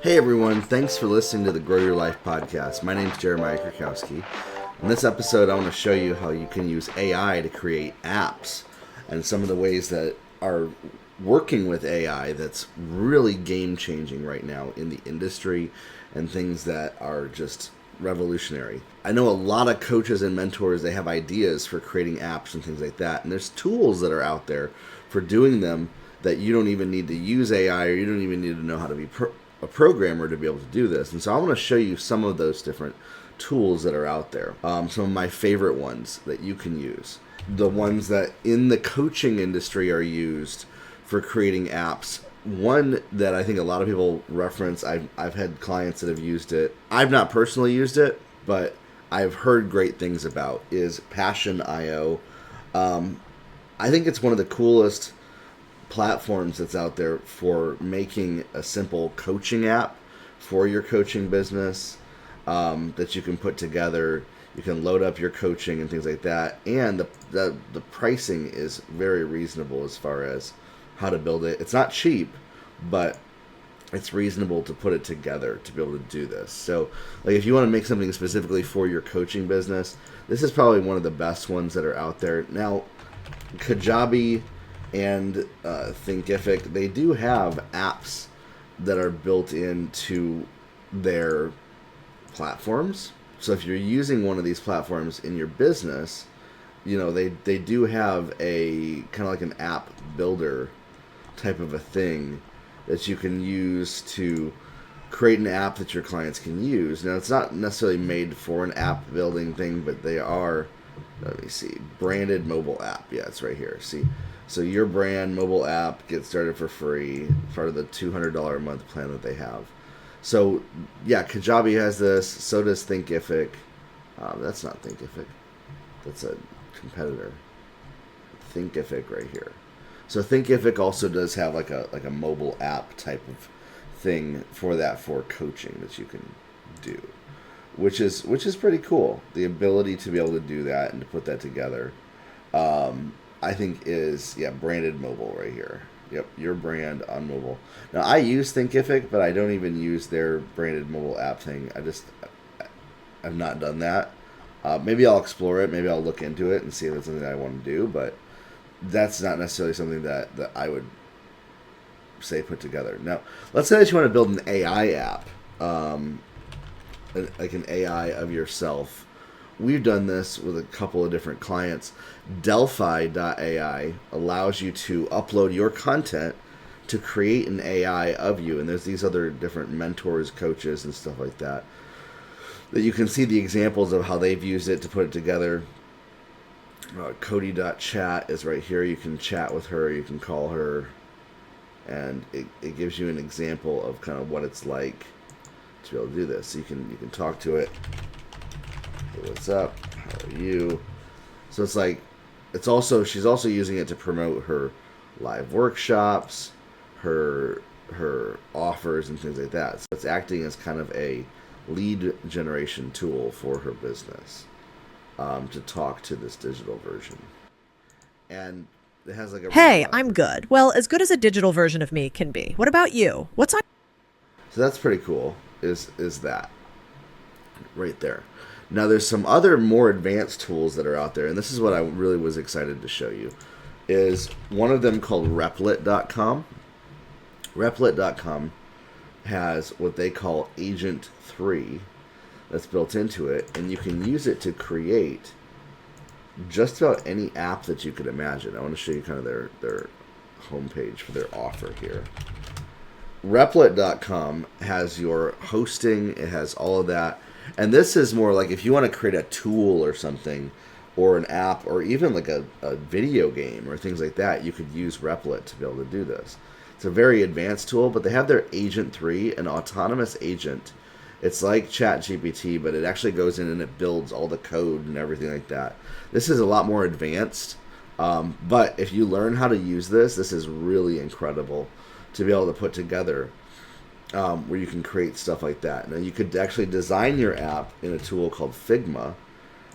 Hey everyone, thanks for listening to the Grow Your Life podcast. My name is Jeremiah Krakowski. In this episode, I want to show you how you can use AI to create apps and some of the ways that are working with AI that's really game changing right now in the industry and things that are just revolutionary. I know a lot of coaches and mentors, they have ideas for creating apps and things like that, and there's tools that are out there for doing them that you don't even need to use AI or you don't even need to know how to be a programmer to be able to do this. And so I want to show you some of those different tools that are out there. Some of my favorite ones that you can use. The ones that in the coaching industry are used for creating apps. One that I think a lot of people reference, I've had clients that have used it. I've not personally used it, but I've heard great things about, is Passion.io. I think it's one of the coolest platforms that's out there for making a simple coaching app for your coaching business that you can put together. You can load up your coaching and things like that, and the pricing is very reasonable as far as how to build it. It's not cheap, but it's reasonable to put it together to be able to do this. So like if you want to make something specifically for your coaching business, this is probably one of the best ones that are out there. Now, Kajabi and Thinkific, they do have apps that are built into their platforms. So if you're using one of these platforms in your business, you know, they do have a kind of like an app builder type of a thing that you can use to create an app that your clients can use. Now, it's not necessarily made for an app building thing, but they are, let me see, branded mobile app. Yeah, it's right here. See? So your brand mobile app gets started for free, part of the $200 a month plan that they have. So yeah, Kajabi has this. So does Thinkific. That's not Thinkific. That's a competitor. Thinkific right here. So Thinkific also does have like a mobile app type of thing for coaching that you can do, which is pretty cool. The ability to be able to do that and to put that together. I think is, branded mobile right here. Yep, your brand on mobile. Now, I use Thinkific, but I don't even use their branded mobile app thing. I've not done that. Maybe I'll explore it. Maybe I'll look into it and see if it's something that I want to do, but that's not necessarily something that I would say put together. Now, let's say that you want to build an AI app, like an AI of yourself. We've done this with a couple of different clients. Delphi.ai allows you to upload your content to create an AI of you. And there's these other different mentors, coaches, and stuff like that you can see the examples of how they've used it to put it together. Cody.chat is right here. You can chat with her, you can call her, and it gives you an example of kind of what it's like to be able to do this. So you can talk to it. Hey, what's up? How are you? So it's like, she's also using it to promote her live workshops, her offers and things like that. So it's acting as kind of a lead generation tool for her business, to talk to this digital version. And it has like a Hey, I'm good. Well, as good as a digital version of me can be. What about you? What's on? So that's pretty cool. Is that right there? Now, there's some other more advanced tools that are out there, and this is what I really was excited to show you. Is one of them called Replit.com. Replit.com has what they call Agent 3 that's built into it, and you can use it to create just about any app that you could imagine. I want to show you kind of their homepage for their offer here. Replit.com has your hosting, it has all of that. And this is more like if you want to create a tool or something, or an app, or even like a video game or things like that, you could use Replit to be able to do this. It's a very advanced tool, but they have their Agent 3, an autonomous agent. It's like ChatGPT, but it actually goes in and it builds all the code and everything like that. This is a lot more advanced, but if you learn how to use this is really incredible to be able to put together, where you can create stuff like that. Now, you could actually design your app in a tool called Figma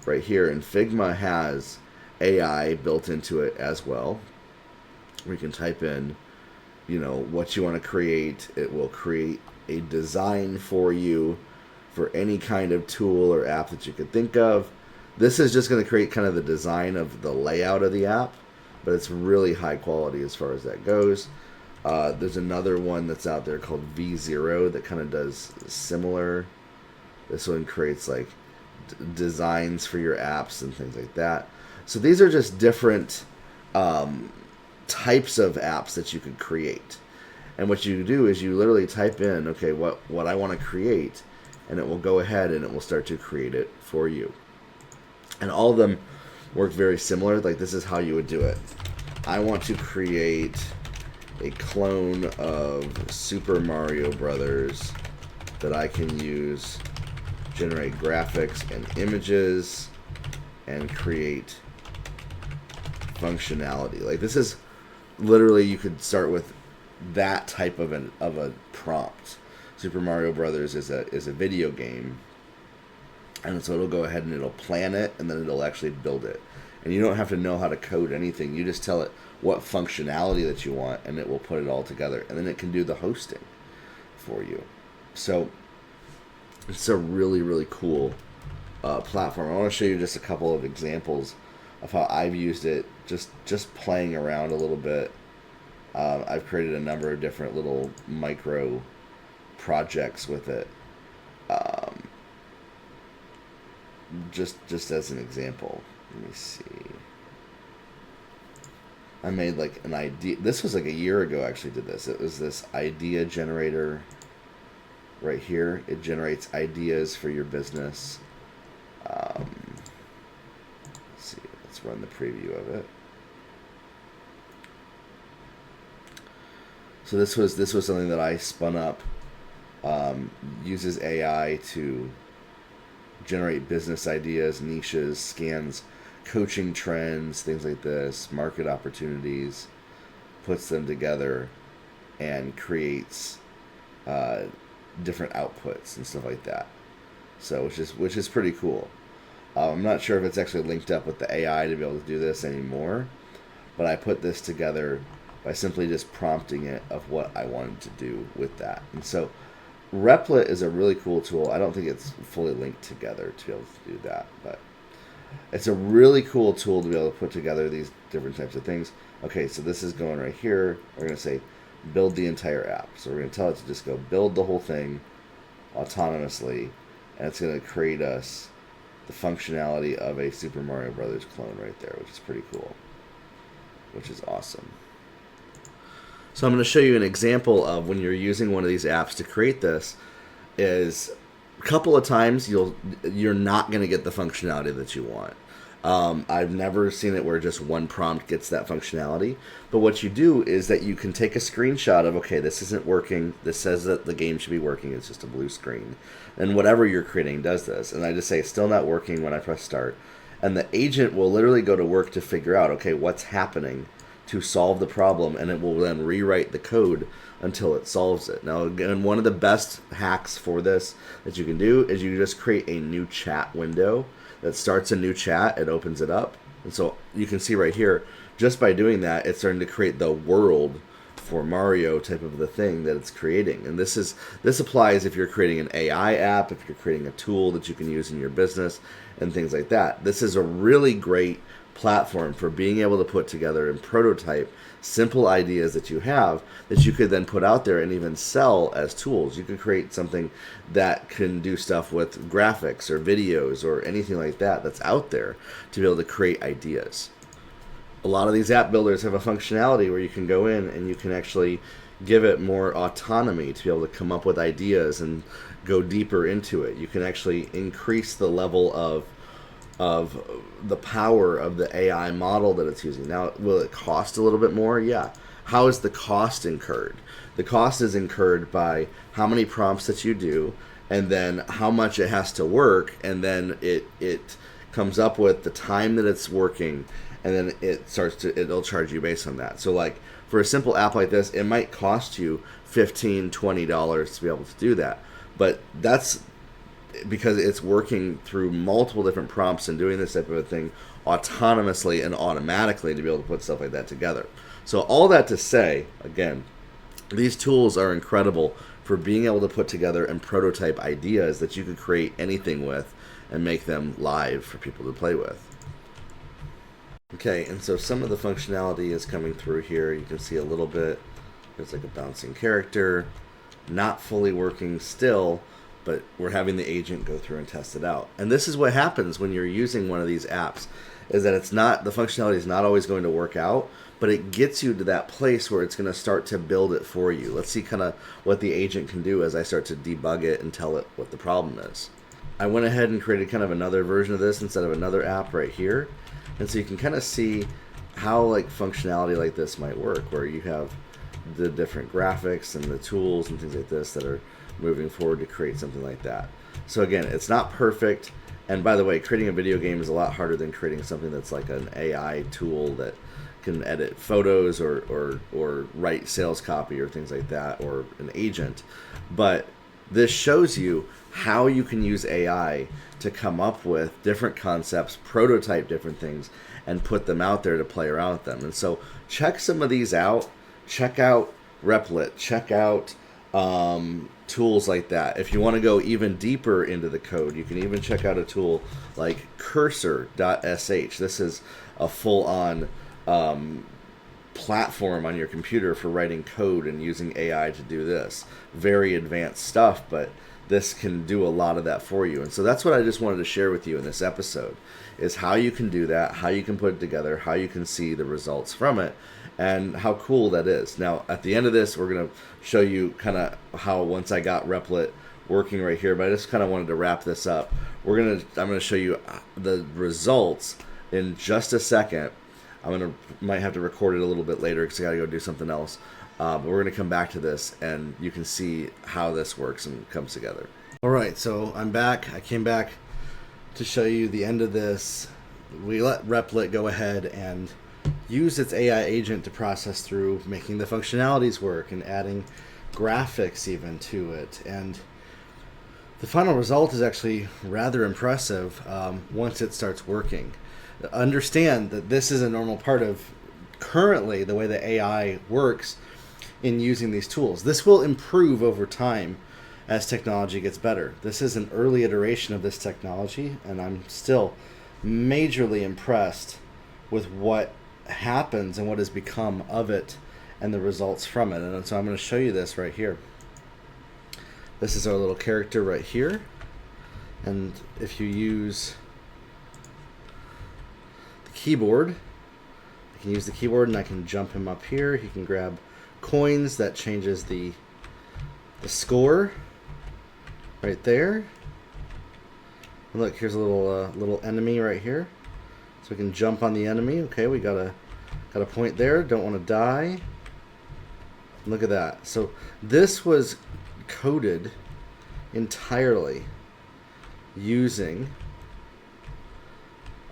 right here, and Figma has AI built into it as well. We can type in, what you want to create. It will create a design for you for any kind of tool or app that you could think of. This is just going to create kind of the design of the layout of the app, but it's really high quality as far as that goes. There's another one that's out there called V0 that kind of does similar. This one creates like designs for your apps and things like that. So these are just different types of apps that you could create. And what you do is you literally type in, okay, what I want to create, and it will go ahead and it will start to create it for you. And all of them work very similar. Like, this is how you would do it. I want to create a clone of Super Mario Brothers that I can use, generate graphics and images, and create functionality. Like, this is literally, you could start with that type of a prompt. Super Mario Brothers is a video game, and so it'll go ahead and it'll plan it, and then it'll actually build it. And you don't have to know how to code anything. You just tell it what functionality that you want, and it will put it all together. And then it can do the hosting for you. So it's a really, really cool platform. I want to show you just a couple of examples of how I've used it, just playing around a little bit. I've created a number of different little micro projects with it. Just as an example, let me see. I made like an idea. This was like a year ago. I actually did this. It was this idea generator right here. It generates ideas for your business. Let's see. Let's run the preview of it. So this was something that I spun up. Uses AI to generate business ideas, niches, scans coaching trends, things like this, market opportunities, puts them together, and creates different outputs and stuff like that. So which is pretty cool. I'm not sure if it's actually linked up with the AI to be able to do this anymore, but I put this together by simply just prompting it of what I wanted to do with that. And so Replit is a really cool tool. I don't think it's fully linked together to be able to do that, but it's a really cool tool to be able to put together these different types of things. Okay, so this is going right here. We're going to say build the entire app. So we're going to tell it to just go build the whole thing autonomously, and it's going to create us the functionality of a Super Mario Brothers clone right there, which is pretty cool, which is awesome. So I'm going to show you an example of when you're using one of these apps to create this. Is a couple of times you're not going to get the functionality that you want. I've never seen it where just one prompt gets that functionality. But what you do is that you can take a screenshot of, okay, this isn't working. This says that the game should be working. It's just a blue screen. And whatever you're creating does this. And I just say, it's still not working when I press start. And the agent will literally go to work to figure out, okay, what's happening to solve the problem. And it will then rewrite the code until it solves it. Now, again, one of the best hacks for this that you can do is you just create a new chat window that starts a new chat. It opens it up. And so you can see right here, just by doing that, it's starting to create the world for Mario type of the thing that it's creating. And this applies if you're creating an AI app, if you're creating a tool that you can use in your business and things like that. This is a really great platform for being able to put together and prototype simple ideas that you have that you could then put out there and even sell as tools. You could create something that can do stuff with graphics or videos or anything like that that's out there to be able to create ideas. A lot of these app builders have a functionality where you can go in and you can actually give it more autonomy to be able to come up with ideas and go deeper into it. You can actually increase the level of the power of the AI model that it's using. Now, will it cost a little bit more? Yeah. How is the cost incurred? The cost is incurred by how many prompts that you do, and then how much it has to work, and then it comes up with the time that it's working, and then it'll charge you based on that. So like for a simple app like this, it might cost you $15, $20 to be able to do that. But that's because it's working through multiple different prompts and doing this type of a thing autonomously and automatically to be able to put stuff like that together. So all that to say, again, these tools are incredible for being able to put together and prototype ideas that you could create anything with and make them live for people to play with. Okay, and so some of the functionality is coming through here. You can see a little bit. There's like a bouncing character, not fully working still, but we're having the agent go through and test it out. And this is what happens when you're using one of these apps, is that the functionality is not always going to work out, but it gets you to that place where it's going to start to build it for you. Let's see kind of what the agent can do as I start to debug it and tell it what the problem is. I went ahead and created kind of another version of this instead of another app right here. And so you can kind of see how like functionality like this might work, where you have the different graphics and the tools and things like this that are moving forward to create something like that. So again, it's not perfect. And by the way, creating a video game is a lot harder than creating something that's like an AI tool that can edit photos or write sales copy or things like that, or an agent. But this shows you how you can use AI to come up with different concepts, prototype different things, and put them out there to play around with them. And so check some of these out. Check out Replit. Check out tools like that. If you want to go even deeper into the code, you can even check out a tool like cursor.sh. This is a full-on platform on your computer for writing code and using AI to do this. Very advanced stuff, but this can do a lot of that for you. And so that's what I just wanted to share with you in this episode, is how you can do that, how you can put it together, how you can see the results from it, and how cool that is. Now, at the end of this, we're going to show you kind of how, once I got Replit working right here, but I just kind of wanted to wrap this up. I'm going to show you the results in just a second. Might have to record it a little bit later because I got to go do something else. But we're going to come back to this, and you can see how this works and comes together. All right, so I'm back. I came back to show you the end of this. We let Replit go ahead and use its AI agent to process through making the functionalities work and adding graphics even to it. And the final result is actually rather impressive once it starts working. Understand that this is a normal part of currently the way the AI works in using these tools. This will improve over time as technology gets better. This is an early iteration of this technology, and I'm still majorly impressed with what happens and what has become of it and the results from it. And so I'm going to show you this right here. This is our little character right here, and if you use the keyboard, I can use the keyboard and I can jump him up here. He can grab coins. That changes the score right there. And look, here's a little enemy right here, so we can jump on the enemy. Okay, we got a point there. Don't want to die. Look at that. So this was coded entirely using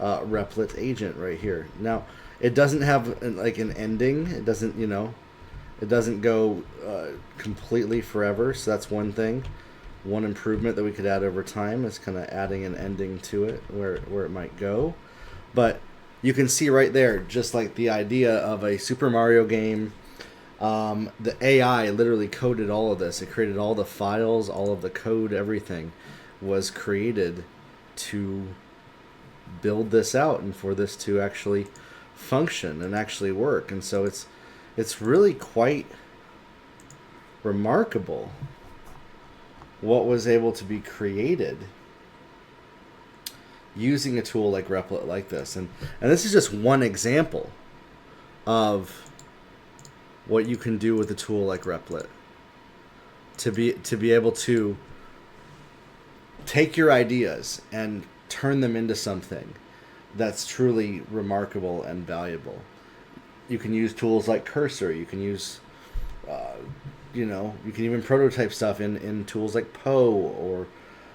Replit agent right here. Now, it doesn't have an ending. It doesn't, it doesn't go completely forever. So that's one thing. One improvement that we could add over time is kind of adding an ending to it where it might go. But you can see right there, just like the idea of a Super Mario game, the AI literally coded all of this. It created all the files, all of the code, everything was created to build this out and for this to actually function and actually work. And so it's really quite remarkable what was able to be created using a tool like Replit like this. And this is just one example of what you can do with a tool like Replit to be able to take your ideas and turn them into something that's truly remarkable and valuable. You can use tools like Cursor. You can use, you can even prototype stuff in tools like Poe or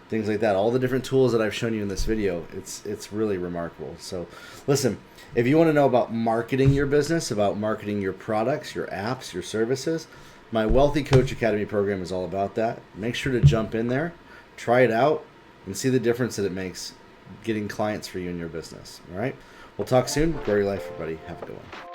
things like that. All the different tools that I've shown you in this video, it's really remarkable. So listen, if you want to know about marketing your business, about marketing your products, your apps, your services, my Wealthy Coach Academy program is all about that. Make sure to jump in there, try it out, and see the difference that it makes getting clients for you in your business. All right? We'll talk soon. Grow your life, everybody. Have a good one.